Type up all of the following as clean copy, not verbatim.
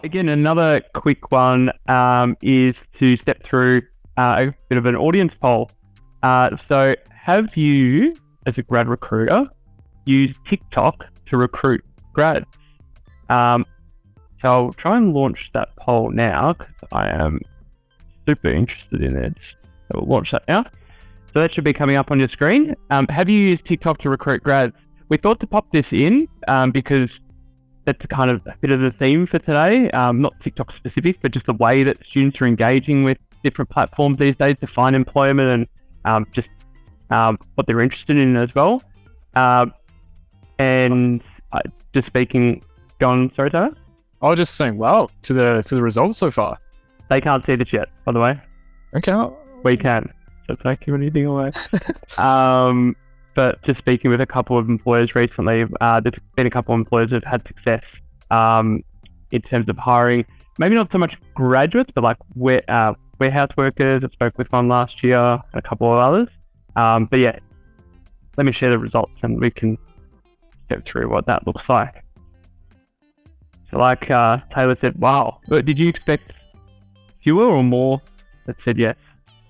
Again, another quick one is to step through a bit of an audience poll. So have you, as a grad recruiter, used TikTok to recruit grads? So I'll try and launch that poll now because I am super interested in it. So we'll launch that now. So that should be coming up on your screen. Have you used TikTok to recruit grads? We thought to pop this in because that's kind of a bit of the theme for today. Not TikTok specific, but just the way that students are engaging with different platforms these days to find employment and just what they're interested in as well. And just speaking, John, sorry, Tyler? I was just saying, wow, to the results so far. They can't see this yet, by the way. Okay. We can. So don't give anything away. But just speaking with a couple of employers recently, there's been a couple of employers that have had success in terms of hiring, maybe not so much graduates, but like warehouse workers. I spoke with one last year and a couple of others. But yeah, let me share the results and we can step through what that looks like. So like Taylor said, wow, but did you expect fewer or more that said yes?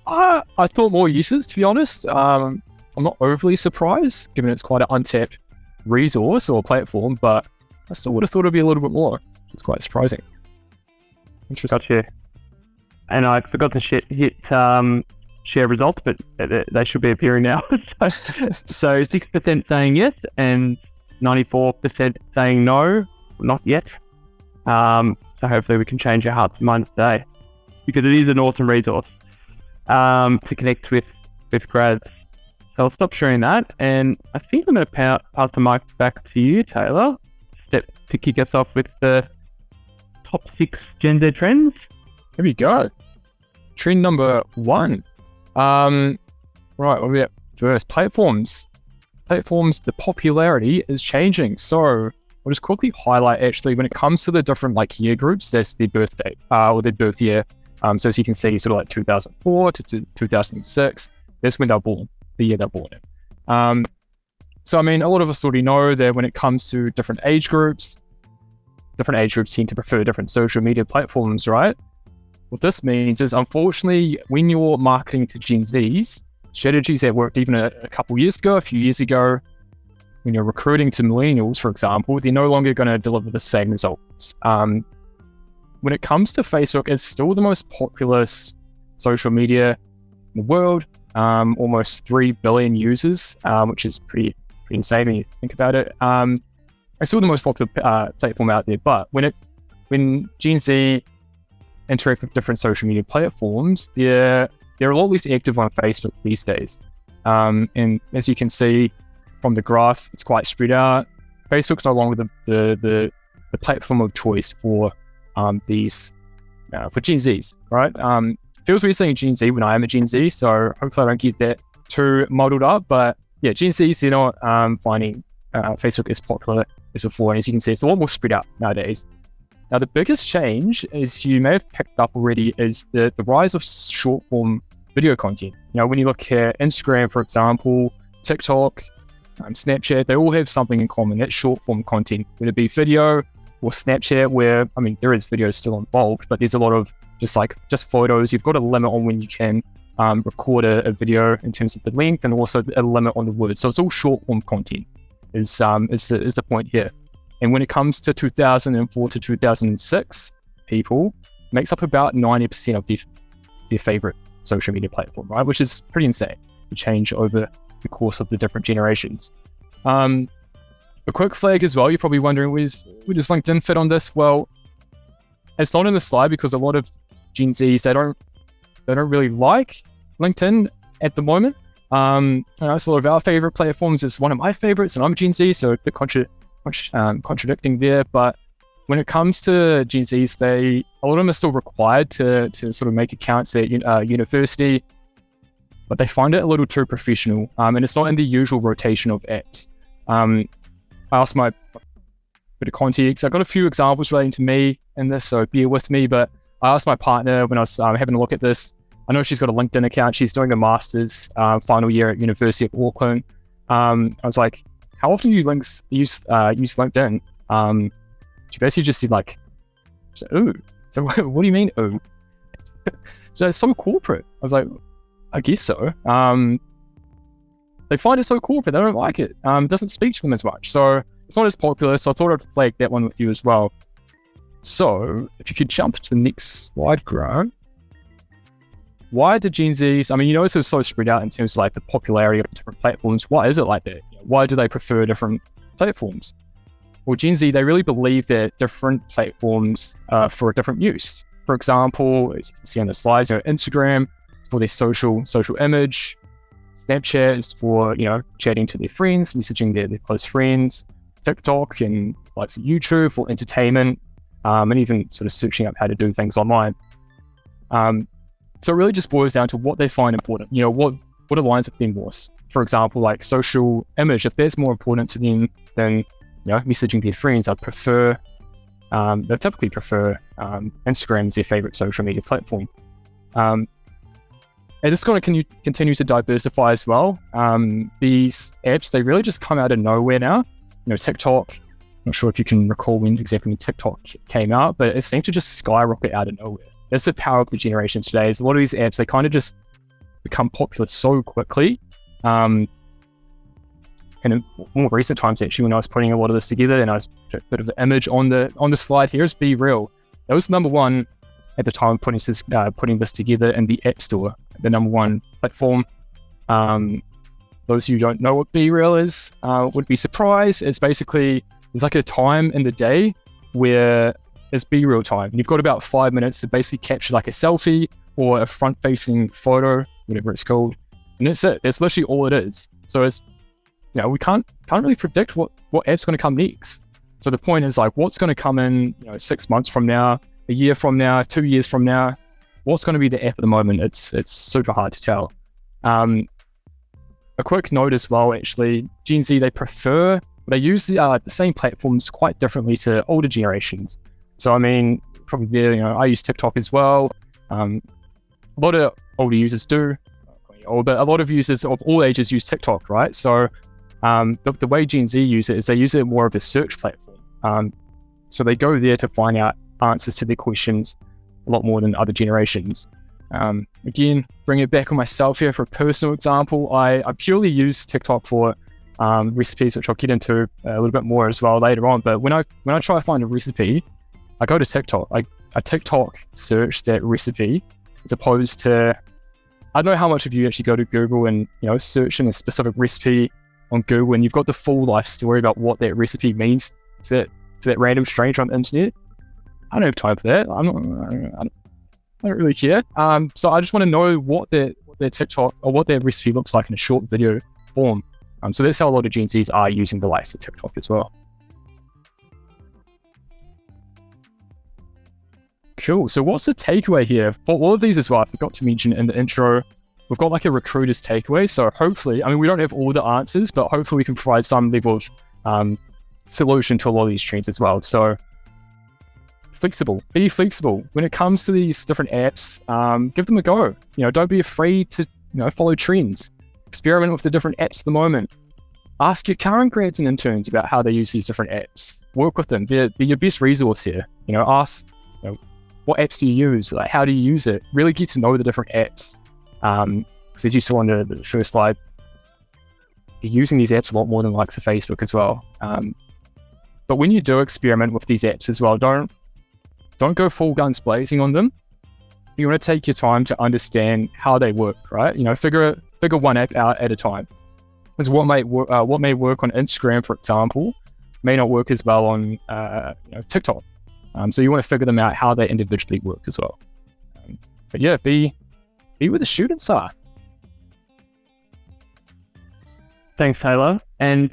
I thought more uses, to be honest. I'm not overly surprised, given it's quite an untapped resource or platform, but I still would have thought it'd be a little bit more. It's quite surprising. Interesting. Gotcha. And I forgot to hit share results, but they should be appearing now. So 6% saying yes and 94% saying no, not yet. So hopefully we can change your hearts and minds today, because it is an awesome resource to connect with grads. So I'll stop sharing that, and I think I'm going to pass the mic back to you, Taylor, to kick us off with the top 6 Gen Z trends. Here we go. Trend number 1. Right, what are we at first? Platforms. The popularity is changing. So I'll just quickly highlight, actually, when it comes to the different year groups, there's their birth date or their birth year. So as you can see, sort of like 2004 to 2006, that's when they're born, the year they're born in. So I mean, a lot of us already know that when it comes to different age groups tend to prefer different social media platforms, right? What this means is, unfortunately, when you're marketing to Gen Zs, strategies that worked even a few years ago, when you're recruiting to millennials, for example, they're no longer going to deliver the same results. When it comes to Facebook, it's still the most popular social media in the world. Almost 3 billion users, which is pretty insane when you think about it. It's still the most popular platform out there. But when Gen Z interact with different social media platforms, they're a lot less active on Facebook these days. And as you can see from the graph, it's quite spread out. Facebook's no longer the platform of choice for these for Gen Zs, right? Feels weird saying Gen Z when I am a Gen Z, so hopefully I don't get that too muddled up. But yeah, Gen Zs, they're not finding Facebook as popular as before, and as you can see, it's a lot more spread out nowadays. Now, the biggest change, as you may have picked up already, is the rise of short-form video content. You know, when you look at Instagram, for example, TikTok, Snapchat, they all have something in common. That's short-form content, whether it be video or Snapchat, where, I mean, there is video still involved, but there's a lot of just photos. You've got a limit on when you can record a video in terms of the length, and also a limit on the words. So it's all short-form content is the point here. And when it comes to 2004 to 2006, people makes up about 90% of their favorite social media platform, right? Which is pretty insane to change over the course of the different generations. A quick flag as well, you're probably wondering, where does LinkedIn fit on this? Well, it's not in the slide because a lot of Gen Zs, they don't really like LinkedIn at the moment. It's a lot of our favorite platforms. It's one of my favorites, and I'm Gen Z, so a bit contradicting there. But when it comes to Gen Zs, a lot of them are still required to sort of make accounts at university, but they find it a little too professional, and it's not in the usual rotation of apps. I asked my bit of context. I've got a few examples relating to me in this, so bear with me. But I asked my partner when I was having a look at this. I know she's got a LinkedIn account. She's doing a master's final year at University of Auckland. I was like, how often do you use LinkedIn? She basically just said So, ooh. So what do you mean, ooh? So it's so corporate. I was like, I guess so. They find it so corporate. They don't like it. It doesn't speak to them as much. So it's not as popular. So I thought I'd flag that one with you as well. So if you could jump to the next slide, Grant. Why did Gen Zs, I mean, you notice it's so spread out in terms of like the popularity of different platforms. Why is it like that? Why do they prefer different platforms? Well, Gen Z, they really believe that different platforms for a different use. For example, as you can see on the slides, Instagram for their social image, Snapchat is for, chatting to their friends, messaging their close friends, TikTok and like YouTube for entertainment, and even sort of searching up how to do things online. So it really just boils down to what they find important, what aligns with them more. For example, like social image, if that's more important to them than, messaging their friends, they typically prefer Instagram as their favorite social media platform. And it's going to continue to diversify as well. These apps, they really just come out of nowhere now. TikTok, I'm not sure if you can recall when TikTok came out, but it seemed to just skyrocket out of nowhere. That's the power of the generation today. Is a lot of these apps, they kind of just become popular so quickly. And in more recent times, actually, when I was putting a lot of this together, and I was a bit of the image on the slide here is BeReal. That was number one at the time of putting this together in the App Store, the number one platform. Those of you who don't know what BeReal is would be surprised. It's basically, there's like a time in the day where it's BeReal time. You've got about 5 minutes to basically capture like a selfie or a front-facing photo, whatever it's called, and that's it. That's literally all it is. So it's, we can't really predict what app's going to come next. So the point is like, what's going to come in, 6 months from now, a year from now, 2 years from now, what's going to be the app at the moment? It's super hard to tell. A quick note as well, actually, Gen Z, they use the same platforms quite differently to older generations. So, I mean, probably there, I use TikTok as well. A lot of older users do, but a lot of users of all ages use TikTok, right? So, the way Gen Z use it is they use it more of a search platform. So they go there to find out answers to their questions a lot more than other generations. Again, bring it back on myself here for a personal example. I purely use TikTok for recipes, which I'll get into a little bit more as well later on. But when I try to find a recipe, I go to TikTok. I TikTok search that recipe as opposed to, I don't know how much of you actually go to Google and searching a specific recipe on Google and you've got the full life story about what that recipe means to that random stranger on the internet. I don't have time for that. I don't really care. So I just want to know what their TikTok or what their recipe looks like in a short video form. So that's how a lot of Gen Zs are using the likes of TikTok as well. Cool. So what's the takeaway here? For all of these as well, I forgot to mention in the intro, we've got like a recruiter's takeaway. So hopefully, I mean, we don't have all the answers, but hopefully we can provide some level of solution to a lot of these trends as well. So flexible, be flexible. When it comes to these different apps, give them a go. Don't be afraid to, follow trends. Experiment with the different apps at the moment. Ask your current grads and interns about how they use these different apps. Work with them. They're your best resource here. Ask, what apps do you use? Like, how do you use it? Really get to know the different apps. Because as you saw on the first slide, you're using these apps a lot more than likes of Facebook as well. But when you do experiment with these apps as well, don't go full guns blazing on them. You want to take your time to understand how they work, right? Figure one app out at a time. Because what may work on Instagram, for example, may not work as well on TikTok. So you want to figure them out how they individually work as well. But yeah, be where the students are. Thanks, Taylor. And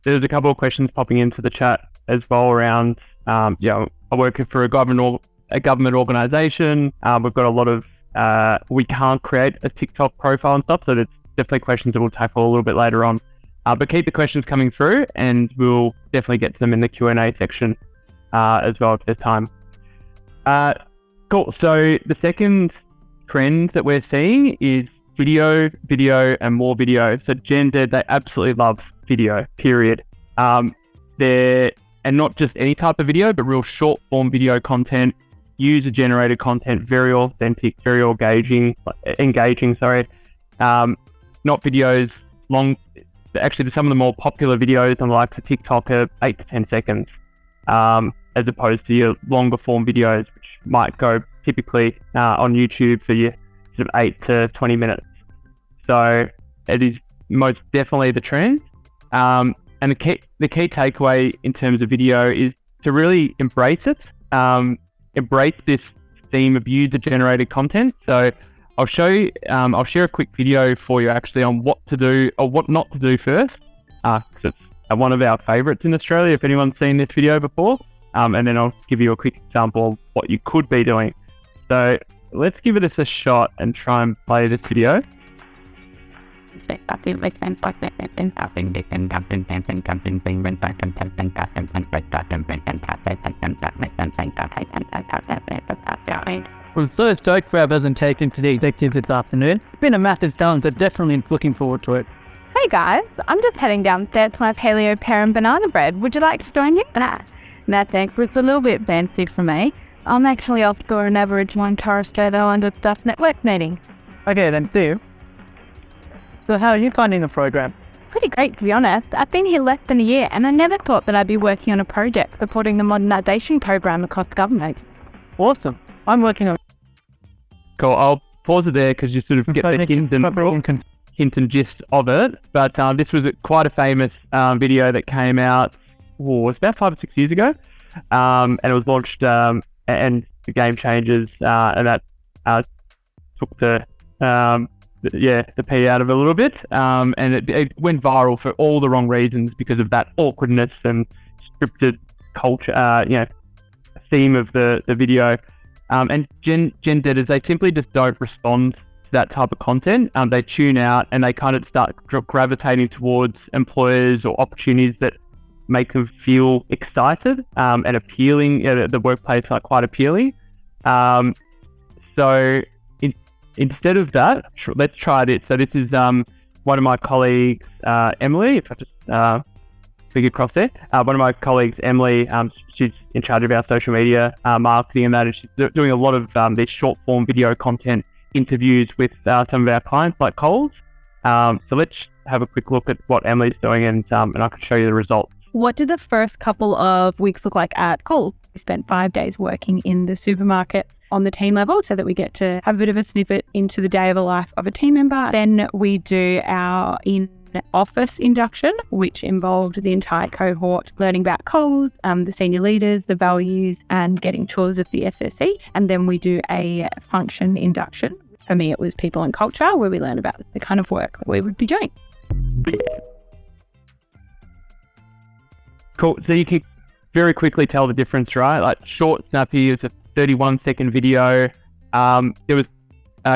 there's a couple of questions popping into the chat as well around, I'm working for a government organization. We've got a lot of, we can't create a TikTok profile and stuff. So there's definitely questions that we'll tackle a little bit later on. But keep the questions coming through and we'll definitely get to them in the Q&A section as well at this time. Cool. So the second trend that we're seeing is video and more video. So Gen Z, they absolutely love video, period. And not just any type of video, but real short form video content, user-generated content, very authentic, very engaging. Not videos long. Actually, some of the more popular videos on the likes of TikTok are 8 to 10 seconds, as opposed to your longer form videos, which might go typically on YouTube for your sort of 8 to 20 minutes. So it is most definitely the trend. And the key takeaway in terms of video is to really embrace it. Embrace this theme of user-generated content. So I'll show you. I'll share a quick video for you actually on what to do or what not to do first. 'Cause it's one of our favourites in Australia. If anyone's seen this video before, and then I'll give you a quick example of what you could be doing. So let's give it a shot and try and play this video. We're so stoked for our presentation to the executives this afternoon. It's been a massive challenge, but definitely looking forward to it. Hey guys, I'm just heading downstairs to my paleo pear and banana bread. Would you like to join me? No thanks, it's a little bit fancy for me. I'm actually off to an average one tourist photo and a stuff network meeting. Okay then, see you. So how are you finding the program? Pretty great, to be honest. I've been here less than a year and I never thought that I'd be working on a project supporting the modernisation program across government. Awesome. I'm working on... Cool. I'll pause it there because you sort of get the hint and gist of it. But this was quite a famous video that came out, it was about 5 or 6 years ago. And it was launched and the Game Changers, and that took the pee out of it a little bit. And it went viral for all the wrong reasons because of that awkwardness and scripted culture, theme of the video. And Gen Zers, they simply just don't respond to that type of content. They tune out and they kind of start gravitating towards employers or opportunities that make them feel excited and appealing. The workplace are quite appealing. So instead of that, let's try this. So this is one of my colleagues, Emily, if I just flick across there. One of my colleagues, Emily, she's in charge of our social media marketing and that, and she's doing a lot of these short form video content interviews with some of our clients like Coles. So let's have a quick look at what Emily's doing and I can show you the results. What did the first couple of weeks look like at Coles? We spent 5 days working in the supermarket on the team level so that we get to have a bit of a snippet into the day of the life of a team member. Then we do our in-office induction, which involved the entire cohort learning about Coles, the senior leaders, the values, and getting tours of the SSE. And then we do a function induction. For me, it was people and culture, where we learn about the kind of work that we would be doing. Cool. So you can very quickly tell the difference, right? Like short, snappy, it's a 31-second video. There was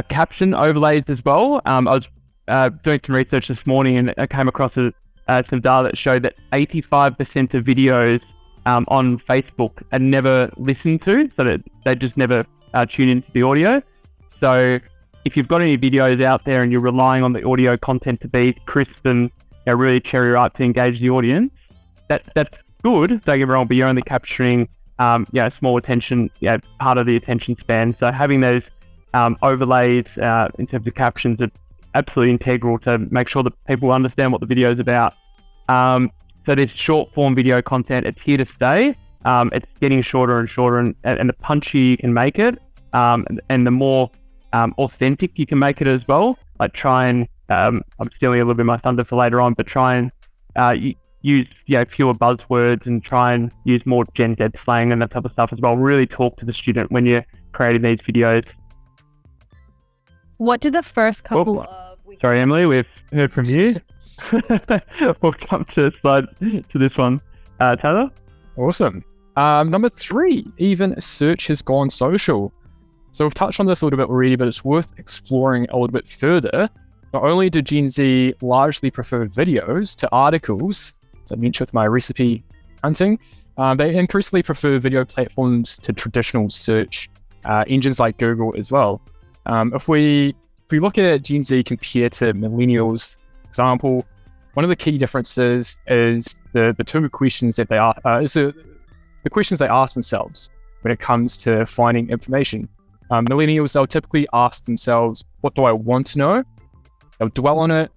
caption overlays as well. I was doing some research this morning and I came across some data that showed that 85% of videos on Facebook are never listened to, so that they just never tune into the audio. So if you've got any videos out there and you're relying on the audio content to be crisp and really cherry ripe to engage the audience, that's good. Don't get me wrong, but you're only capturing small attention, part of the attention span. So having those overlays in terms of captions are absolutely integral to make sure that people understand what the video is about. So this short form video content, it's here to stay. It's getting shorter and shorter, and the punchier you can make it, and the more authentic you can make it as well. Like try and, I'm stealing a little bit of my thunder for later on, but try and use fewer buzzwords and try and use more Gen Z slang and that type of stuff as well. Really talk to the student when you're creating these videos. What did the first couple of weeks... Sorry, Emily, we've heard from you. We'll come to this one. Taylor? Awesome. Number 3, even search has gone social. So we've touched on this a little bit already, but it's worth exploring a little bit further. Not only do Gen Z largely prefer videos to articles, as I mentioned with my recipe hunting, they increasingly prefer video platforms to traditional search engines like Google as well. If we look at Gen Z compared to millennials, for example, one of the key differences is the two questions that they are the questions they ask themselves. when it comes to finding information. Millennials, they'll typically ask themselves, what do I want to know? They'll dwell on it,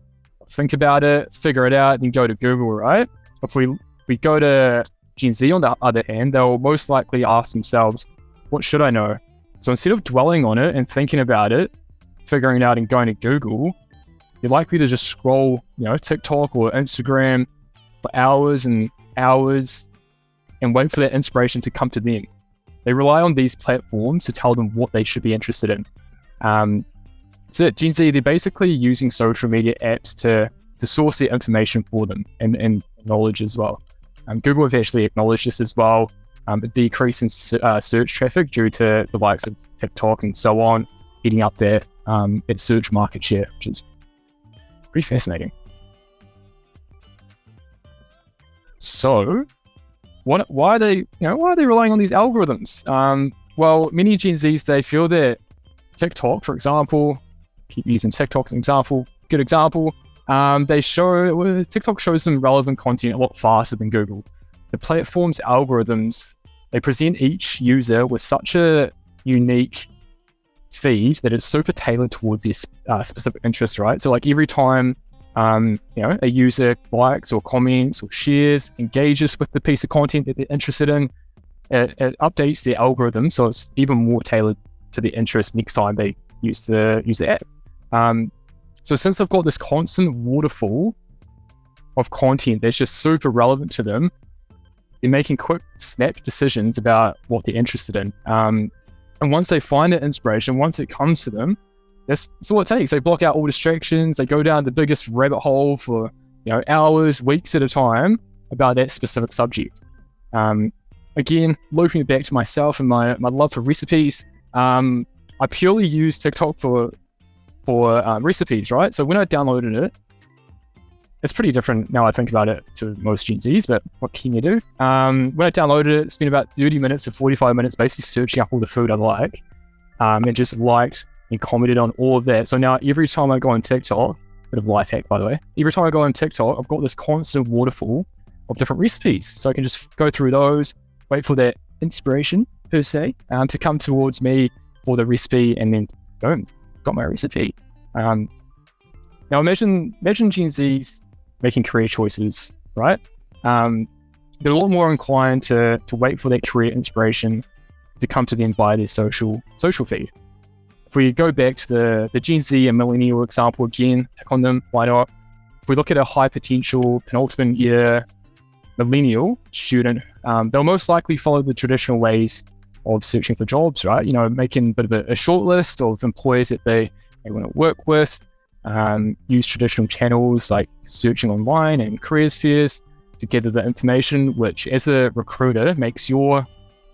think about it, figure it out, and go to Google, right? If we go to Gen Z, on the other hand, they'll most likely ask themselves, what should I know? So instead of dwelling on it and thinking about it, figuring it out and going to Google, you're likely to just scroll, TikTok or Instagram for hours and hours and wait for that inspiration to come to them. They rely on these platforms to tell them what they should be interested in. So Gen Z, they're basically using social media apps to source their information for them and knowledge as well. Google have actually acknowledged this as well, a decrease in search traffic due to the likes of TikTok and so on, eating up their its search market share, which is pretty fascinating. So, why are they relying on these algorithms? Well, many Gen Zs, they feel that TikTok, for example, keep using TikTok as an example, good example. TikTok shows them relevant content a lot faster than Google. The platform's algorithms, they present each user with such a unique feed that it's super tailored towards their specific interest, right? So like every time a user likes or comments or shares, engages with the piece of content that they're interested in, it updates their algorithm so it's even more tailored to their interest next time they use the app. So since they've got this constant waterfall of content that's just super relevant to them, they're making quick snap decisions about what they're interested in. And once they find that inspiration, once it comes to them, that's all it takes. They block out all distractions. They go down the biggest rabbit hole for hours, weeks at a time about that specific subject. Again, looping it back to myself and my love for recipes, I purely use TikTok for recipes, right? So when I downloaded it, it's pretty different now I think about it to most Gen Zs, but what can you do? When I downloaded it, spent about 30 minutes to 45 minutes basically searching up all the food I like, and just liked and commented on all of that. So now every time I go on TikTok, bit of life hack by the way, every time I go on TikTok, I've got this constant waterfall of different recipes. So I can just go through those, wait for that inspiration per se, to come towards me for the recipe, and then boom, got my recipe. Now imagine Gen Z's making career choices, right? They're a lot more inclined to wait for that career inspiration to come to them via their social feed. If we go back to the Gen Z and millennial example again, pick on them, why not? If we look at a high potential penultimate year millennial student, they'll most likely follow the traditional ways of searching for jobs, right? Making a bit of a short list of employers that they want to work with, use traditional channels like searching online and careers fairs to gather the information, which as a recruiter makes your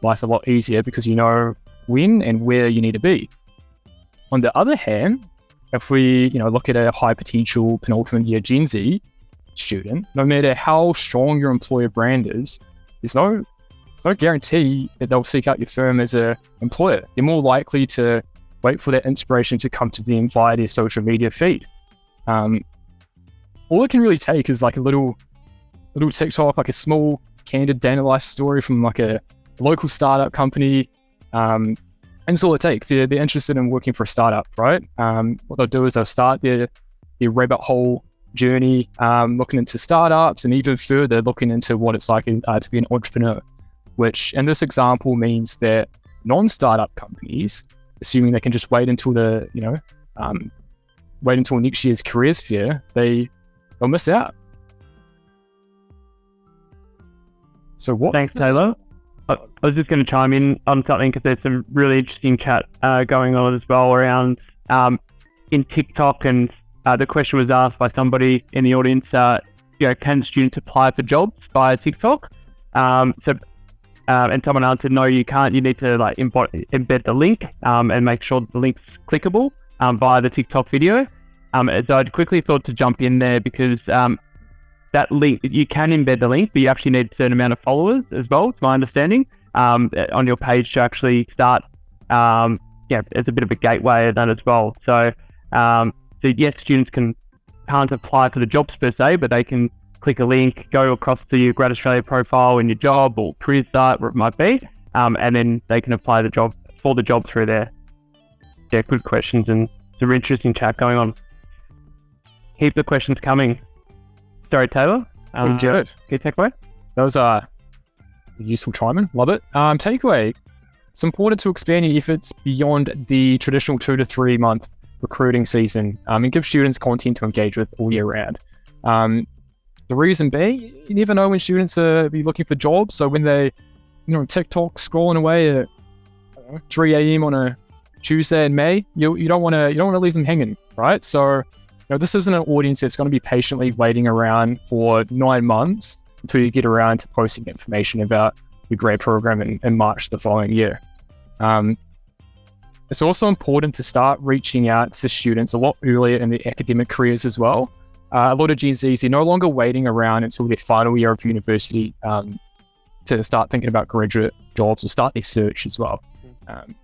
life a lot easier because you know when and where you need to be. On the other hand, if we look at a high potential penultimate year Gen Z student, no matter how strong your employer brand is, there's no guarantee that they'll seek out your firm as an employer. They're more likely to wait for that inspiration to come to them via their social media feed. All it can really take is like a little TikTok, like a small candid day in the life story from like a local startup company. And that's all it takes. They're interested in working for a startup, right? What they'll do is they'll start their rabbit hole journey, looking into startups and even further looking into what it's like to be an entrepreneur, which in this example means that non-startup companies, assuming they can just wait until wait until next year's careers fair, they'll miss out. So Thanks, Taylor. I was just going to chime in on something because there's some really interesting chat going on as well around in TikTok, and the question was asked by somebody in the audience, can students apply for jobs via TikTok? And someone answered, no, you can't. You need to embed the link and make sure that the link's clickable via the TikTok video. So I'd quickly thought to jump in there because that link, you can embed the link, but you actually need a certain amount of followers as well, to my understanding, on your page to actually start. It's a bit of a gateway of that as well. So yes, students can't apply for the jobs per se, but they can click a link, go across to your Grad Australia profile in your job or career site, where it might be, and then they can apply the job through there. Yeah, good questions and some interesting chat going on. Heap of questions coming. Sorry, Taylor. Good. Key takeaway? That was a useful chime in. Love it. Takeaway. It's important to expand your efforts beyond the traditional 2 to 3 month recruiting season and give students content to engage with all year round. The reason being, you never know when students are be looking for jobs. So when they, TikTok scrolling away at 3 a.m. on a Tuesday in May, you don't want to leave them hanging, right? So this isn't an audience that's going to be patiently waiting around for 9 months until you get around to posting information about your grad program in March the following year. It's also important to start reaching out to students a lot earlier in their academic careers as well. A lot of Gen Zs, they're no longer waiting around until their final year of university to start thinking about graduate jobs or start their search as well.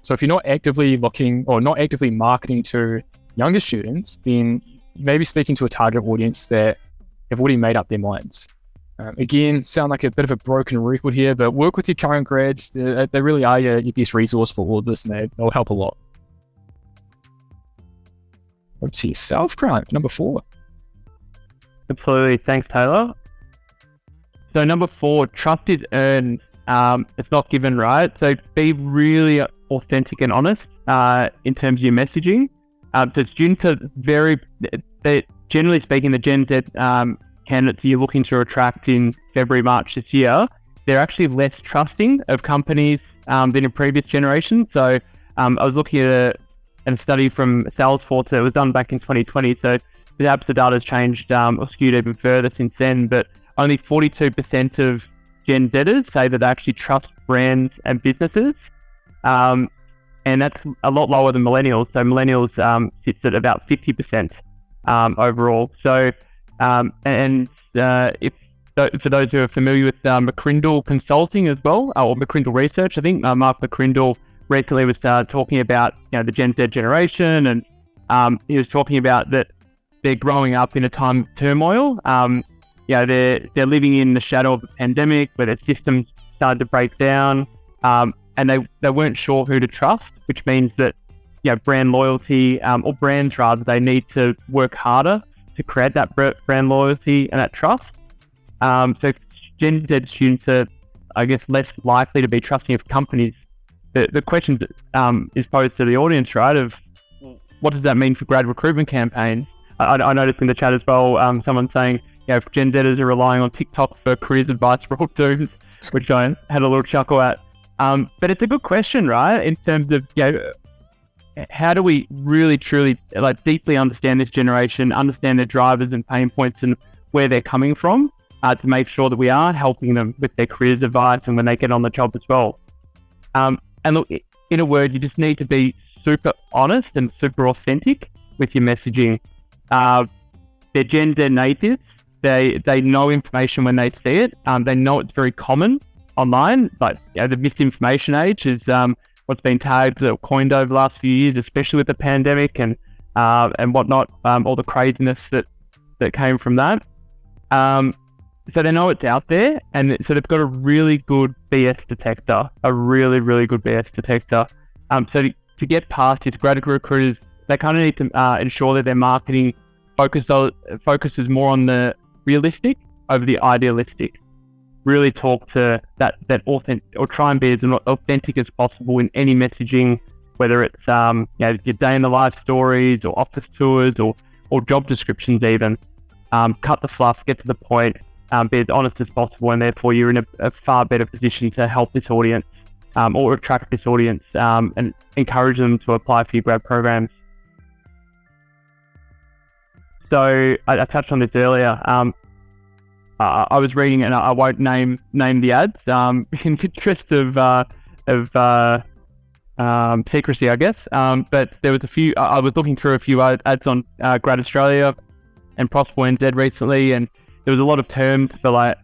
So if you're not actively looking or not actively marketing to younger students, then you may be speaking to a target audience that have already made up their minds. Again, sound like a bit of a broken record here, but work with your current grads. They really are your best resource for all of this, and they'll help a lot. Up to yourself, Grant. Number 4. Absolutely. Thanks, Taylor. So number 4, trust is earned. It's not given, right? So be really authentic and honest in terms of your messaging. So students are generally speaking, the Gen Z candidates you're looking to attract in February, March this year, they're actually less trusting of companies than in previous generations. So I was looking at a study from Salesforce that was done back in 2020. So perhaps the data has changed or skewed even further since then, but only 42% of Gen Zers say that they actually trust brands and businesses. And that's a lot lower than millennials. So millennials sits at about 50% overall. So if for those who are familiar with McCrindle Consulting as well, or McCrindle Research, I think Mark McCrindle recently was talking about the Gen Z generation, and he was talking about that they're growing up in a time of turmoil. They're living in the shadow of the pandemic, where their systems started to break down, and they weren't sure who to trust, which means that brand loyalty or brands rather, they need to work harder to create that brand loyalty and that trust. So Gen Z students are, I guess, less likely to be trusting of companies. The question is posed to the audience, right, of what does that mean for grad recruitment campaigns? I noticed in the chat as well, someone saying, if Gen Zers are relying on TikTok for careers advice for all students, which I had a little chuckle at. But it's a good question, right, in terms of, how do we really, truly, deeply understand this generation, understand their drivers and pain points and where they're coming from, to make sure that we are helping them with their careers advice and when they get on the job as well. And look, in a word, you just need to be super honest and super authentic with your messaging. They're Gen Z natives. They know information when they see it. They know it's very common online. The misinformation age is what's been tagged or coined over the last few years, especially with the pandemic and whatnot, all the craziness that came from that. So they know it's out there, and so they've got a really good BS detector, a really, really good BS detector. So to get past these grad recruiters, they kind of need to ensure that their marketing focuses more on the realistic over the idealistic. Really talk to that authentic, or try and be as authentic as possible in any messaging, whether it's your day in the life stories or office tours or job descriptions even. Cut the fluff, get to the point, be as honest as possible, and therefore you're in a far better position to help this audience or attract this audience and encourage them to apply for your grad programs. So I touched on this earlier. I was reading, and I won't name the ads in the interest of secrecy, I guess. But there was a few. I was looking through a few ads on Grad Australia and Prosper NZ recently, and there was a lot of terms for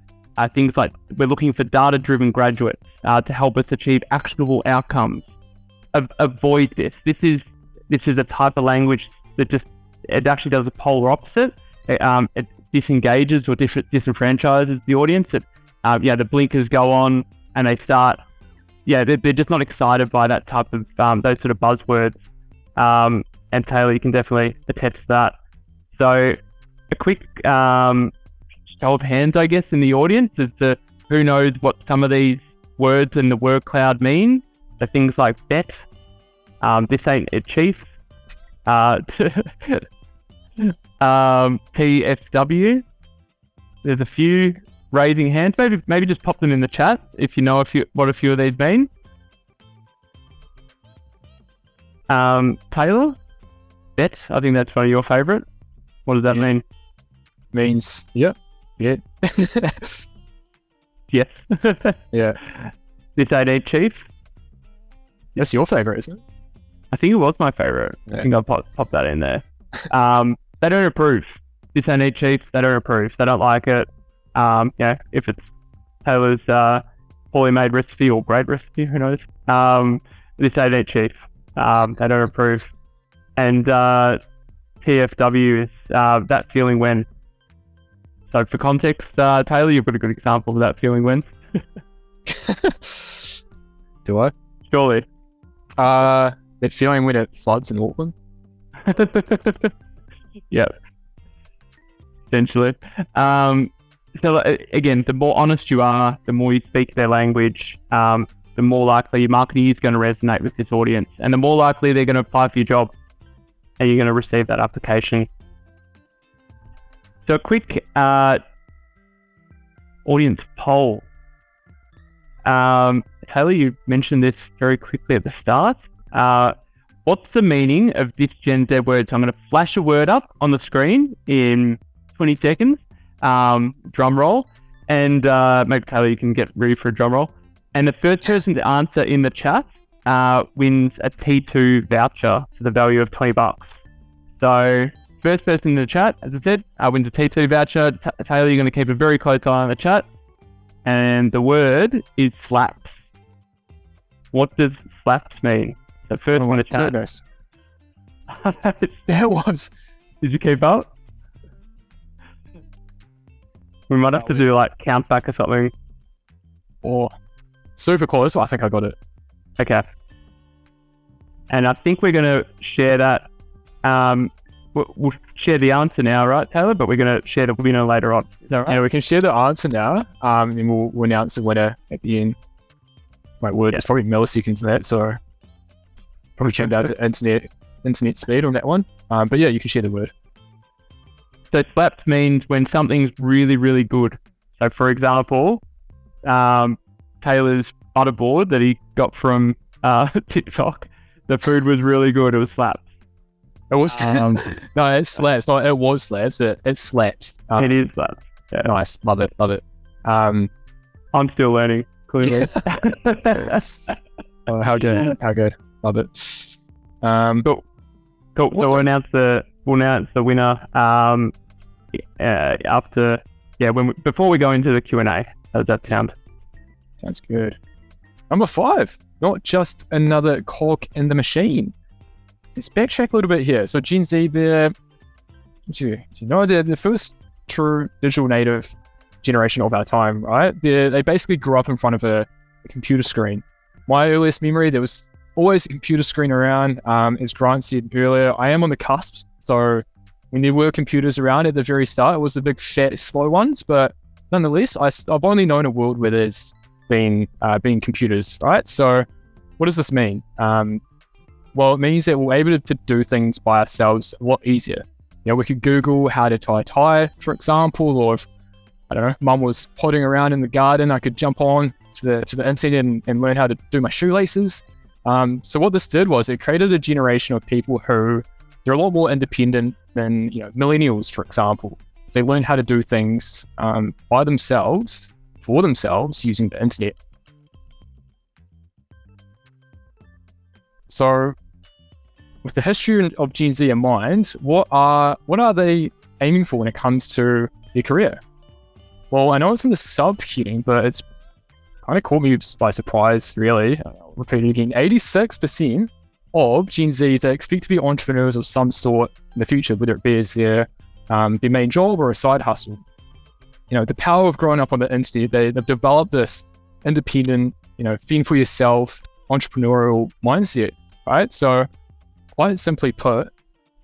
things like we're looking for data-driven graduates to help us achieve actionable outcomes. Avoid this. This is a type of language that it actually does the polar opposite. It disengages or disenfranchises the audience. The blinkers go on and they start yeah, they're just not excited by that type of those sort of buzzwords. And Taylor, you can definitely attest to that. So a quick show of hands, I guess, in the audience as to who knows what some of these words in the word cloud mean. So things like bet, this ain't a chief, TFW. There's a few raising hands. Maybe just pop them in the chat if you know what a few of these mean. Taylor, bet. I think that's one of your favourite. What does that mean? Means yeah. Yes. Yeah. This ain't chief. That's your favourite, isn't it? I think it was my favourite. Yeah. I think I'll pop that in there. They don't approve. This ain't chief. They don't approve. They don't like it. If it's Taylor's poorly made recipe or great recipe, who knows? This ain't chief. They don't approve. And TFW is that feeling when. So for context, Taylor, you've got a good example of that feeling when. Do I? Surely. That feeling when it floods in Auckland. Yep. Essentially. So again, the more honest you are, the more you speak their language, the more likely your marketing is going to resonate with this audience, and the more likely they're going to apply for your job, and you're going to receive that application. So a quick audience poll. Taylor, you mentioned this very quickly at the start. What's the meaning of this Gen Z word? So I'm going to flash a word up on the screen in 20 seconds. Drum roll. And maybe Taylor, you can get ready for a drum roll. And the first person to answer in the chat wins a T2 voucher for the value of $20. So first person in the chat, as I said, wins a T2 voucher. Taylor, you're going to keep a very close eye on the chat. And the word is slaps. What does slaps mean? The first one in the chat. Goodness. There was. Did you keep up? We might have to do like count back or something. Or super close. I think I got it. Okay. And I think we're going to share that. We'll share the answer now, right, Taylor? But we're going to share the winner later on. Is that right? And we can share the answer now. And we'll announce the winner at the end. My word, it's probably milliseconds in that, so probably check out the internet speed on that one. But yeah, you can share the word. So slaps means when something's really, really good. So for example, Taylor's butterboard that he got from TikTok, the food was really good. It was slaps. It was no, it's slaps. No, it was slaps. It slaps. It is slaps. Yeah. Nice. Love it. I'm still learning, clearly. Oh, how good. Love it. Cool. So we'll announce the winner after before we go into the Q&A. How does that sound? Sounds good. Number 5, not just another cog in the machine. Let's backtrack a little bit here. So Gen Z, they're the first true digital native generation of our time, right? They basically grew up in front of a computer screen. My earliest memory, there was always a computer screen around. As Grant said earlier, I am on the cusp. So when there were computers around at the very start, it was the big, fat, slow ones. But nonetheless, I've only known a world where there's been computers, right? So what does this mean? Well, it means that we're able to do things by ourselves a lot easier. You know, we could Google how to tie, for example, or if, I don't know, mum was potting around in the garden, I could jump on to the internet and learn how to do my shoelaces. So what this did was it created a generation of people who they're a lot more independent than, millennials, for example. They learn how to do things by themselves, for themselves, using the internet. So with the history of Gen Z in mind, what are they aiming for when it comes to their career? Well, I know it's in the subheading, but it's kind of caught me by surprise, really. I'll repeat it again. 86% of Gen Zs they expect to be entrepreneurs of some sort in the future, whether it be as their main job or a side hustle. The power of growing up on the internet, they've developed this independent fend for yourself, entrepreneurial mindset, right? So quite simply put,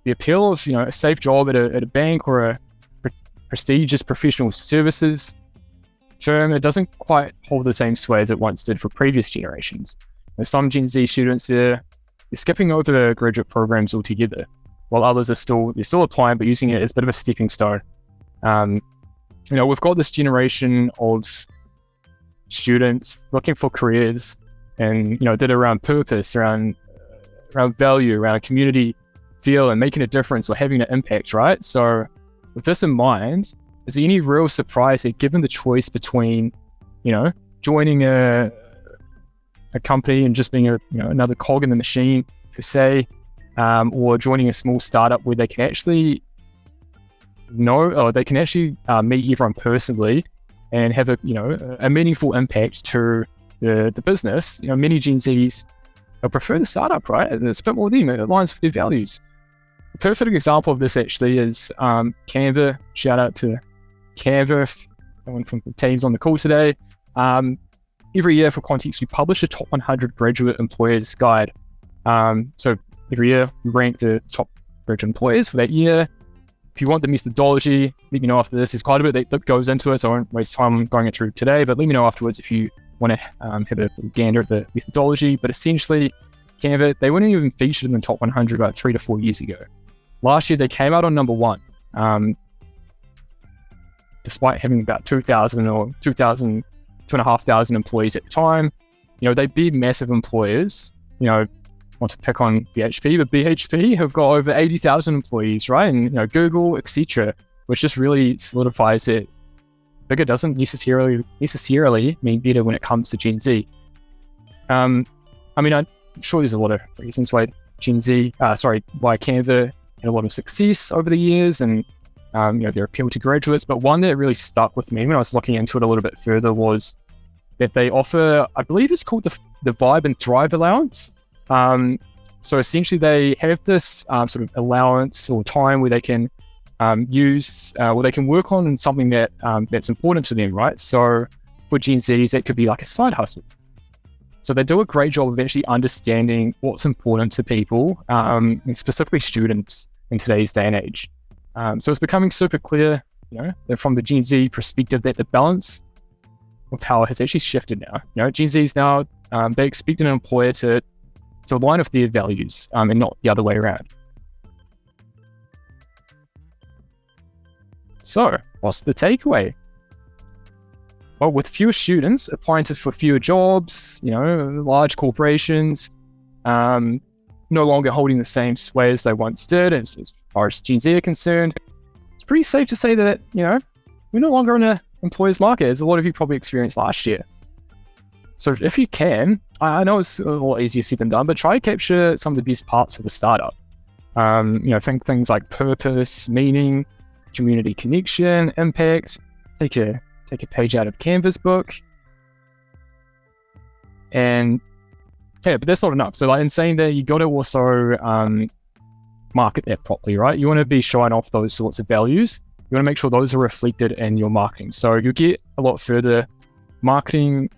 the appeal of, a safe job at a bank or a prestigious professional services firm, it doesn't quite hold the same sway as it once did for previous generations. There's some Gen Z students, they're skipping over the graduate programs altogether, while others are still applying, but using it as a bit of a stepping stone. We've got this generation of students looking for careers and, that are around purpose, around value, around community feel and making a difference or having an impact, right? So with this in mind, is there any real surprise that given the choice between, joining a company and just being another cog in the machine per se, or joining a small startup where they can actually meet everyone personally and have a meaningful impact to the business? Many Gen Zs prefer the startup, right? It's a bit more them, it aligns with their values. A perfect example of this actually is Canva. Shout out to Canva, someone from the team's on the call today. Every year for context, we publish a top 100 graduate employers guide. So every year we rank the top graduate employers for that year. If you want the methodology, let me know after this. There's quite a bit that goes into it, so I won't waste time going it through today, but let me know afterwards if you want to have a gander at the methodology. But essentially, Canva, they weren't even featured in the top 100 about 3 to 4 years ago. Last year, they came out on number 1, despite having about 2,000 or 2,500 employees at the time. They'd be massive employers. Want to pick on BHP, but BHP have got over 80,000 employees, right? And Google, etc., which just really solidifies it. Bigger doesn't necessarily mean better when it comes to Gen Z. I'm sure there's a lot of reasons why why Canva had a lot of success over the years, and their appeal to graduates. But one that really stuck with me when I was looking into it a little bit further was that they offer, I believe it's called the Vibe and Thrive Allowance. So essentially they have this sort of allowance or time where they can they can work on something that that's important to them, right? So for Gen Zs, that could be like a side hustle. So they do a great job of actually understanding what's important to people, and specifically students in today's day and age. So it's becoming super clear, that from the Gen Z perspective, that the balance of power has actually shifted now. Gen Zs now, they expect an employer to align with their values, and not the other way around. So, what's the takeaway? Well, with fewer students applying for fewer jobs, large corporations, no longer holding the same sway as they once did, as far as Gen Z are concerned, it's pretty safe to say that, we're no longer in an employer's market, as a lot of you probably experienced last year. So if you can, I know it's a lot easier said than done, but try to capture some of the best parts of a startup. Think things like purpose, meaning, community connection, impact. Take a page out of Canva's book. And yeah, but that's not enough. So in saying that, you got to also market that properly, right? You want to be showing off those sorts of values. You want to make sure those are reflected in your marketing. So you'll get a lot further marketing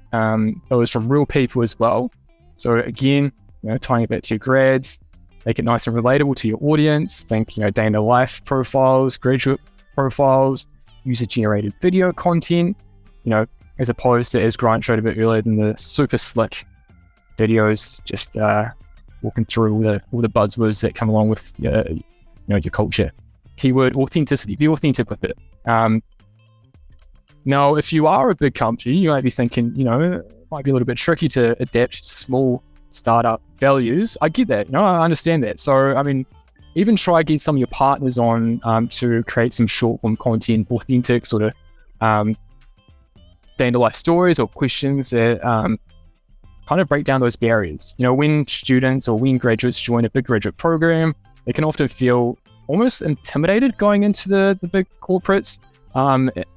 those from real people as well. So again, tying it back to your grads, make it nice and relatable to your audience. Think, day in the life profiles, graduate profiles, user-generated video content, as opposed to, as Grant showed a bit earlier, than the super slick videos, just walking through all the buzzwords that come along with your culture. Keyword authenticity. Be authentic with it. Now, if you are a big company, you might be thinking, it might be a little bit tricky to adapt small startup values. I get that. I understand that. So, even try get some of your partners on to create some short form content, authentic sort of day in the life stories or questions that kind of break down those barriers. When students or when graduates join a big graduate program, they can often feel almost intimidated going into the big corporates,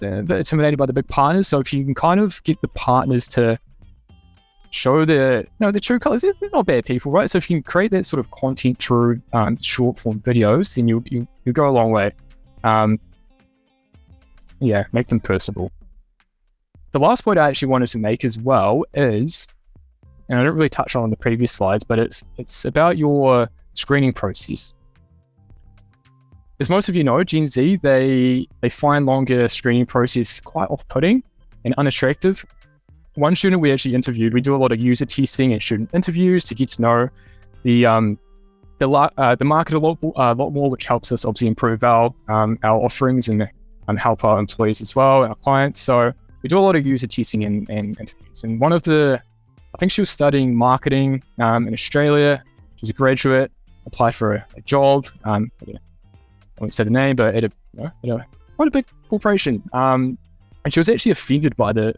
intimidated by the big partners. So if you can kind of get the partners to show the true colors, they're not bad people, right? So if you can create that sort of content through short form videos, then you go a long way. Make them personable. The last point I actually wanted to make as well is and I don't really touch on the previous slides, but it's about your screening process. As most of you know, Gen Z, they find longer screening process quite off-putting and unattractive. One student we actually interviewed, we do a lot of user testing and student interviews to get to know the market a lot more, which helps us obviously improve our offerings and help our employees as well, our clients. So we do a lot of user testing and interviews. And one of I think she was studying marketing in Australia. She's a graduate, applied for a job. I won't say the name, but at quite a big corporation. And she was actually offended by the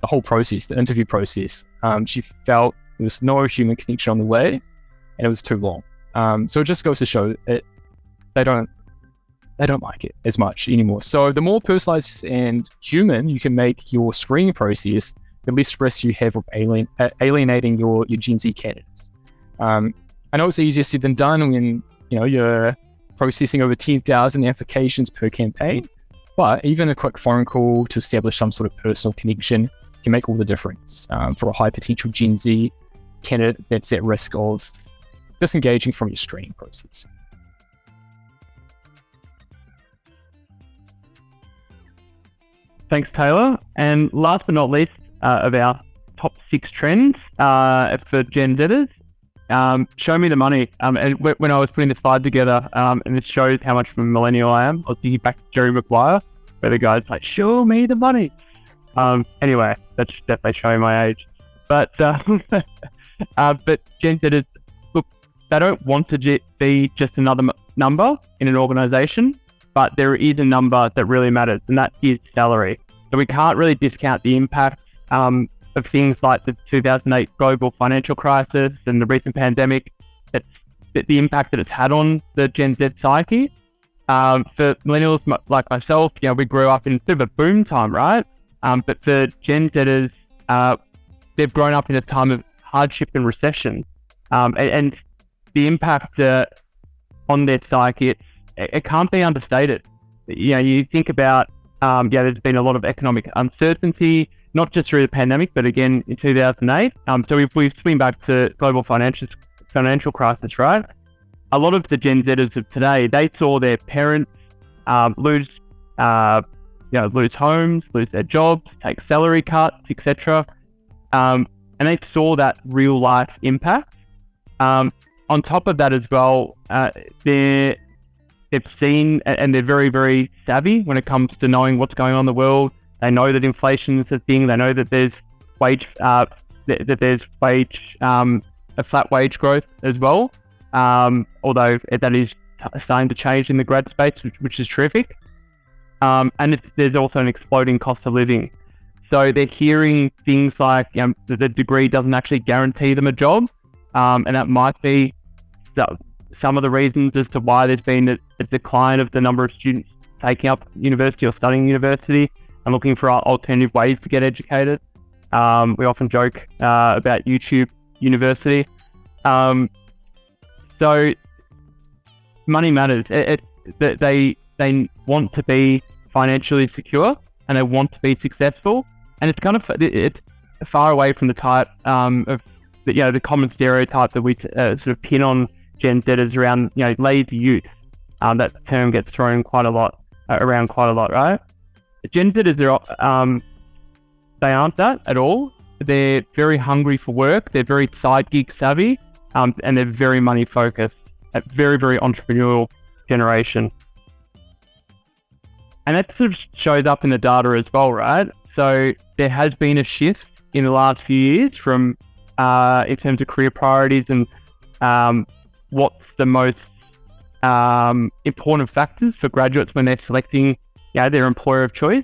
whole process, the interview process. She felt there was no human connection on the way, and it was too long. So it just goes to show that they don't like it as much anymore. So the more personalized and human you can make your screening process, the less risk you have of alienating your Gen Z candidates. I know it's easier said than done when you're processing over 10,000 applications per campaign, but even a quick phone call to establish some sort of personal connection can make all the difference for a high potential Gen Z candidate that's at risk of disengaging from your screening process. Thanks, Taylor. And last but not least, of our top 6 trends for Gen Zers, show me the money. And when I was putting the slide together, and it shows how much of a millennial I am, I was thinking back to Jerry Maguire, where the guy's like, show me the money. Anyway, that's definitely showing my age. But Gen Zers, look, they don't want to be just another number in an organization, but there is a number that really matters, and that is salary. So we can't really discount the impact of things like the 2008 global financial crisis and the recent pandemic. It's the impact that it's had on the Gen Z psyche. For millennials like myself, we grew up in sort of a boom time, right? But for Gen Zers, they've grown up in a time of hardship and recession, and the impact on their psyche, it can't be understated. You think about, there's been a lot of economic uncertainty, not just through the pandemic, but again in 2008. So if we swing back to global financial crisis, right? A lot of the Gen Zers of today, they saw their parents lose homes, lose their jobs, take salary cuts, etc. And they saw that real life impact. On top of that as well, they've seen, and they're very, very savvy when it comes to knowing what's going on in the world. They know that inflation is a thing. They know that there's a flat wage growth as well. Although that is starting to change in the grad space, which is terrific. And there's also an exploding cost of living. So they're hearing things like the degree doesn't actually guarantee them a job, and that might be some of the reasons as to why there's been a decline of the number of students taking up university or studying university and looking for alternative ways to get educated. We often joke about YouTube University. So money matters. They want to be financially secure and they want to be successful, and it's far away from the type of the common stereotype that we sort of pin on Gen Zers around lazy youth. That term gets thrown around quite a lot, right? Gen Zers they aren't that at all. They're very hungry for work. They're very side gig savvy, and they're very money focused. A very, very entrepreneurial generation. And that sort of shows up in the data as well, right? So there has been a shift in the last few years from in terms of career priorities and what's the most important factors for graduates when they're selecting their employer of choice.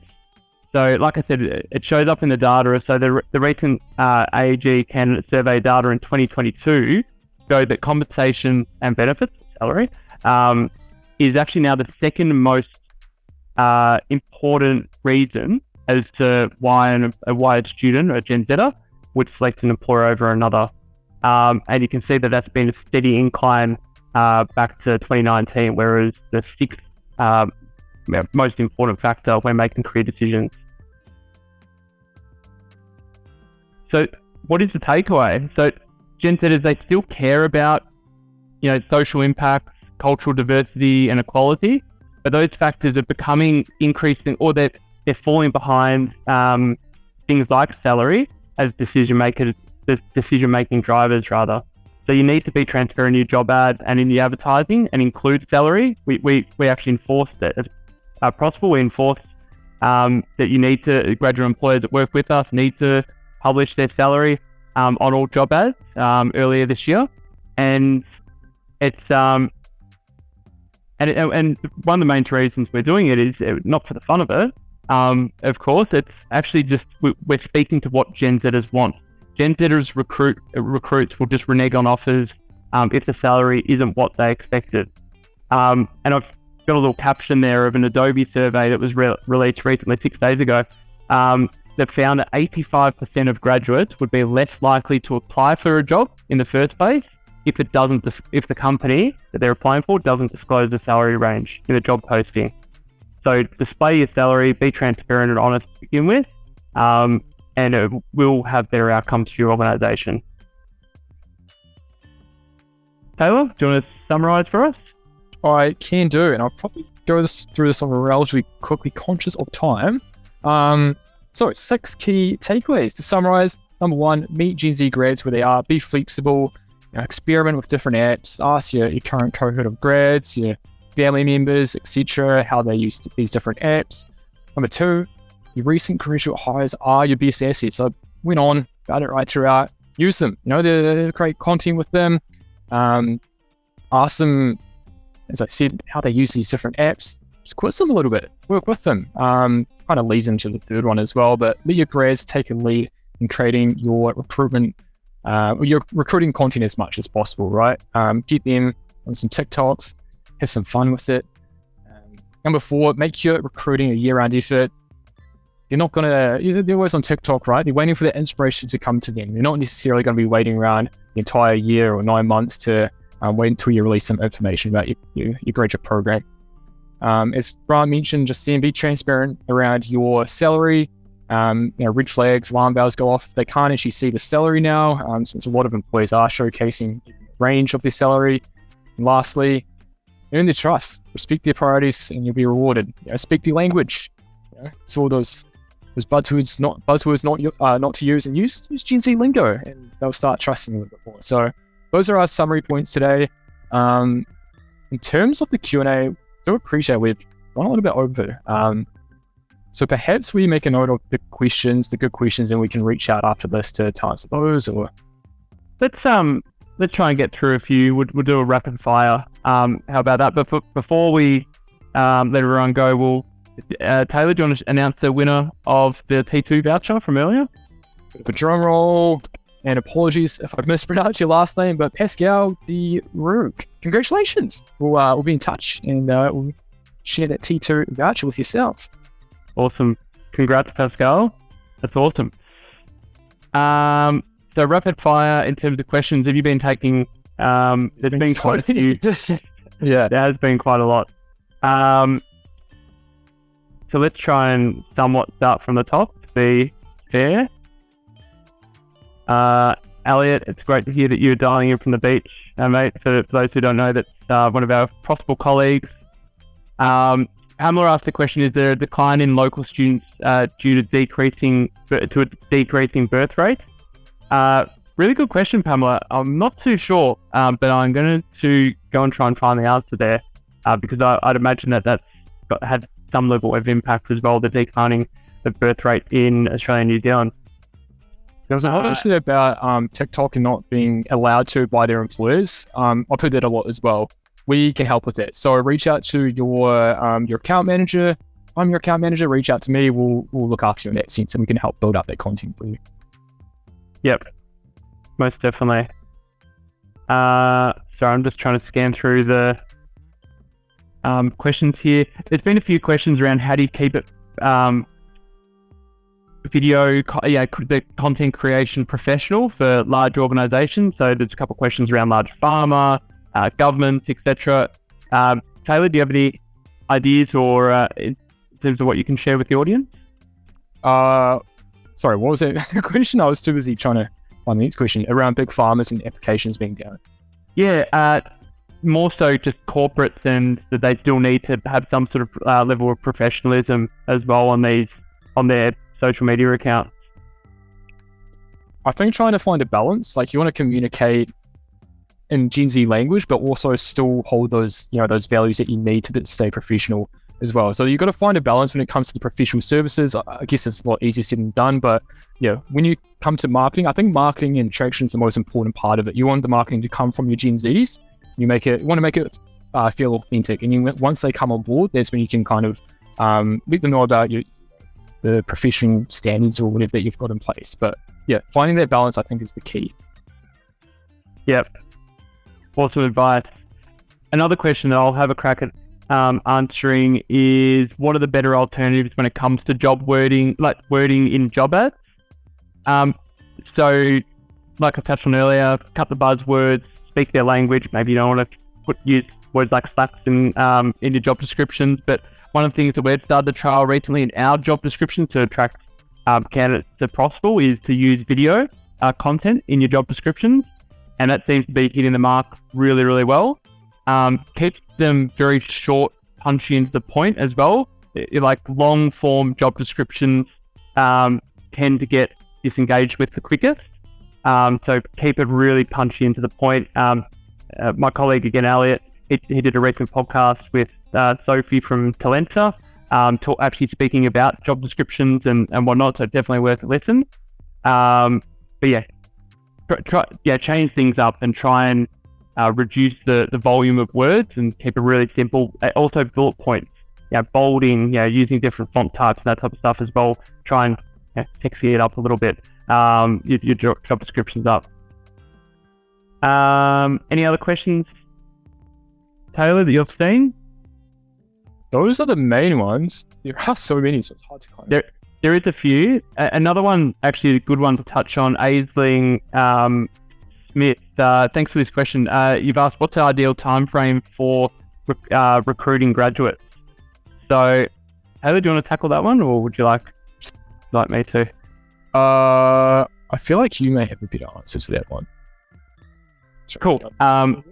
So like I said, it shows up in the data. So the recent AAG candidate survey data in 2022 showed that compensation and benefits, salary, is actually now the second most important reason as to why a student or a Gen Zer would select an employer over another. And you can see that that's been a steady incline back to 2019, whereas the sixth most important factor when making career decisions. So what is the takeaway? So Gen Zers, they still care about, social impacts, cultural diversity and equality, but those factors are becoming increasing, or they're falling behind things like salary as decision-making drivers rather. So you need to be transparent in your job ad and in the advertising and include salary. We actually enforced it. At Prosper, we enforced that graduate employers that work with us need to publish their salary on all job ads earlier this year. And it's and one of the main reasons we're doing it is not for the fun of it. Of course, it's actually just we're speaking to what Gen Zers want. Gen Zers recruits will just renege on offers if the salary isn't what they expected. And I've got a little caption there of an Adobe survey that was released recently 6 days ago that found that 85% of graduates would be less likely to apply for a job in the first place if the company that they're applying for doesn't disclose the salary range in the job posting. So display your salary, be transparent and honest to begin with, and it will have better outcomes for your organisation. Taylor, do you want to summarise for us? I can do, and I'll probably go through this on a relatively quickly, conscious of time. So 6 key takeaways to summarise. Number 1, meet Gen Z grads where they are. Be flexible. Experiment with different apps. Ask your current cohort of grads, your family members, etc., how they use these different apps. Number 2, your recent graduate hires are your best assets. I went on about it right throughout. Use them. They're great content with them. Ask them, as I said, how they use these different apps. Just quiz them a little bit. Work with them. Kind of leads into the third one as well, but let your grads take a lead in creating your recruitment, your recruiting content as much as possible, right? Get them on some TikToks, have some fun with it. Number 4, make your recruiting a year-round effort. They're always on TikTok, right? They're waiting for the inspiration to come to them. They're not necessarily going to be waiting around the entire year or 9 months to wait until you release some information about your graduate program. As Brian mentioned, just be transparent around your salary. Red flags, alarm bells go off. They can't actually see the salary now, since a lot of employees are showcasing the range of their salary. And lastly, earn their trust, respect their priorities, and you'll be rewarded. Speak their language. So all those buzzwords not to use, and use Gen Z lingo, and they'll start trusting you a little bit more. So those are our summary points today. In terms of the Q&A, do appreciate we've gone a little bit over. So perhaps we make a note of the good questions, and we can reach out after this to answer those. Or let's try and get through a few. We'll do a rapid fire. How about that? But before we let everyone go, Taylor, do you want to announce the winner of the T2 voucher from earlier? The drum roll, and apologies if I've mispronounced your last name, but Pascal de Rook. Congratulations. We'll be in touch, and we'll share that T2 voucher with yourself. Awesome. Congrats, Pascal. That's awesome. So rapid fire in terms of questions, have you been taking, there's been quite a few. Yeah, there has been quite a lot. So let's try and somewhat start from the top to be fair. Elliot, it's great to hear that you're dialing in from the beach, mate. For those who don't know, that's one of our Prosper colleagues. Pamela asked the question, is there a decline in local students due to a decreasing birth rate? Really good question, Pamela. I'm not too sure, but I'm going to go and try and find the answer there, because I'd imagine that's had some level of impact as well, the declining the birth rate in Australia and New Zealand. There was a lot actually about TikTok and not being allowed to by their employers. I've heard that a lot as well. We can help with that. So reach out to your account manager. I'm your account manager. Reach out to me. We'll look after you in that sense, and we can help build up that content for you. Yep, most definitely. Sorry, I'm just trying to scan through the questions here. There's been a few questions around how do you keep it the content creation professional for large organizations. So there's a couple of questions around large pharma, governments, etc. Taylor, do you have any ideas or in terms of what you can share with the audience? Sorry, what was that question? I was too busy trying to my next question around big pharmas and applications being down. Yeah, more so just corporates, and that they still need to have some sort of level of professionalism as well on their social media accounts. I think trying to find a balance, like you want to communicate in Gen Z language, but also still hold those, those values that you need to stay professional as well. So you've got to find a balance when it comes to the professional services. I guess it's a lot easier said than done, but when you come to marketing, I think marketing and traction is the most important part of it. You want the marketing to come from your Gen Zs. You want to make it feel authentic, and once they come on board, that's when you can kind of let them know about the professional standards or whatever that you've got in place. But finding that balance, I think, is the key. Yep. Awesome advice. Another question that I'll have a crack at answering is, what are the better alternatives when it comes to job wording, like wording in job ads? So, like I touched on earlier, cut the buzzwords, speak their language. Maybe you don't want to use words like slacks in your job descriptions, but one of the things that we've started to trial recently in our job description to attract candidates to Prosperable is to use video content in your job descriptions, and that seems to be hitting the mark really, really well. Keep them very short, punchy and to the point as well. Like long form job descriptions tend to get disengaged with the quickest. So keep it really punchy and to the point. My colleague again, Elliot, he did a recent podcast with Sophie from Talenta, actually speaking about job descriptions and whatnot. So definitely worth a listen. But change things up and try and reduce the volume of words and keep it really simple. Also bullet points, bolding, using different font types and that type of stuff as well. Try and sexy it up a little bit. Your job descriptions up. Any other questions, Taylor, that you've seen? Those are the main ones. There are so many, so it's hard to kind of... There is a few. Another one, actually a good one to touch on, Aisling Smith. Thanks for this question. You've asked, what's the ideal time frame for recruiting graduates? So, Taylor, do you want to tackle that one, or would you like me to? I feel like you may have a better answer to that one. Sorry, cool.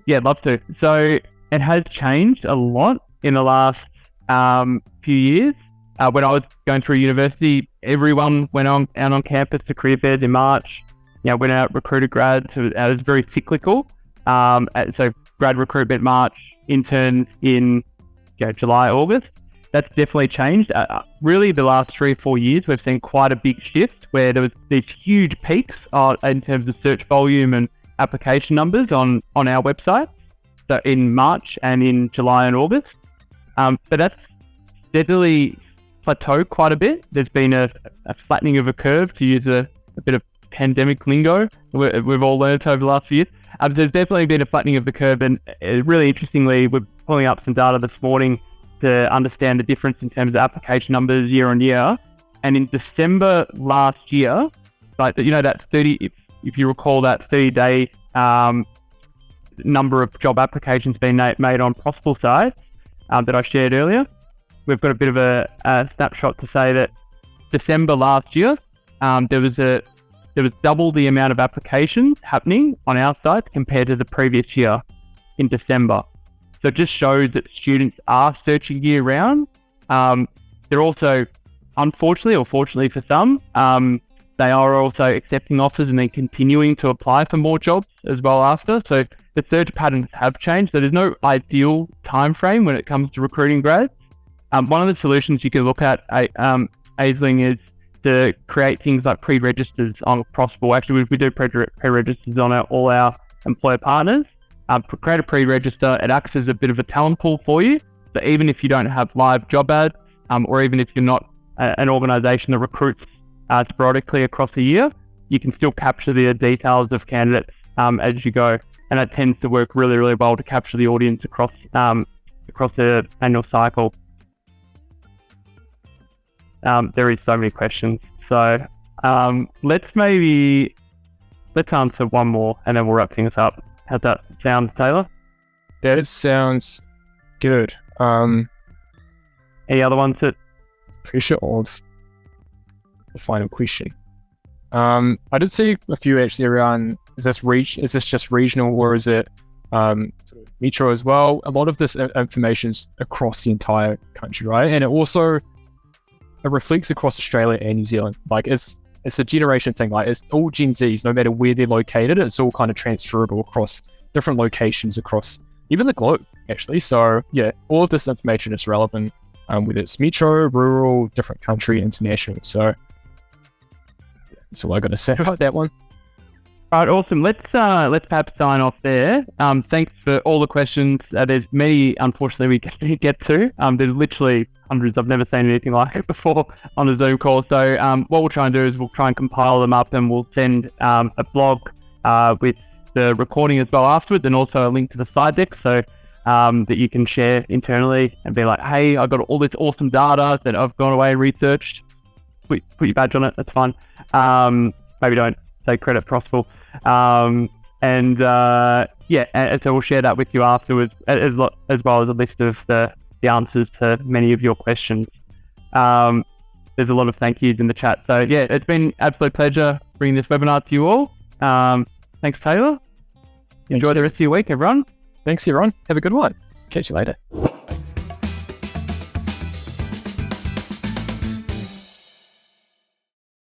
Yeah, love to. So it has changed a lot in the last few years. When I was going through university, everyone went out on campus to career fairs in March. Went out, recruited grads. It was very cyclical. So grad recruitment March, interns in July, August. That's definitely changed. Really, the last 3 or 4 years, we've seen quite a big shift where there was these huge peaks in terms of search volume and application numbers on our website. So in March and in July and August. But that's steadily plateaued quite a bit. There's been a flattening of a curve, to use a bit of pandemic lingo we've all learned over the last few years. There's definitely been a flattening of the curve, and really interestingly, we're pulling up some data this morning to understand the difference in terms of application numbers year on year. And in December last year, like that 30, if you recall, that 30-day number of job applications being made on Prosperable side that I shared earlier, we've got a bit of a snapshot to say that December last year, there was double the amount of applications happening on our site compared to the previous year in December. So it just shows that students are searching year round. They're also, unfortunately or fortunately for some, they are also accepting offers and then continuing to apply for more jobs as well after. So the search patterns have changed. So there's no ideal time frame when it comes to recruiting grads. One of the solutions you can look at, Aisling, is to create things like pre-registers on Prosperable. Actually, we do pre-registers on all our employer partners. Create a pre-register. It acts as a bit of a talent pool for you. So even if you don't have live job ads, or even if you're not an organisation that recruits sporadically across a year, you can still capture the details of candidates as you go. And that tends to work really, really well to capture the audience across the annual cycle. There is so many questions. So let's answer one more and then we'll wrap things up. How's that sound, Taylor? That sounds good. Any other ones that... Pressure of the final question. I did see a few actually around, is this just regional, or is it sort of metro as well? A lot of this information's across the entire country, right? And it reflects across Australia and New Zealand. Like it's a generation thing. Like it's all Gen Zs, no matter where they're located, it's all kind of transferable across different locations across even the globe, actually. So yeah, all of this information is relevant, whether it's metro, rural, different country, international. So that's all I got to say about that one. All right, awesome. Let's perhaps sign off there. Thanks for all the questions. There's many, unfortunately, we can't get to. There's literally hundreds. I've never seen anything like it before on a Zoom call. So what we'll try and do is we'll try and compile them up, and we'll send a blog with the recording as well afterwards, and also a link to the slide deck, so that you can share internally and be like, hey, I've got all this awesome data that I've gone away and researched. Put your badge on it. That's fine. Maybe don't take credit possible. And so we'll share that with you afterwards, as well as a list of the answers to many of your questions. There's a lot of thank yous in the chat. So yeah, it's been an absolute pleasure bringing this webinar to you all. Thanks, Taylor. Enjoy the rest of your week, everyone. Thanks, everyone. Have a good one. Catch you later.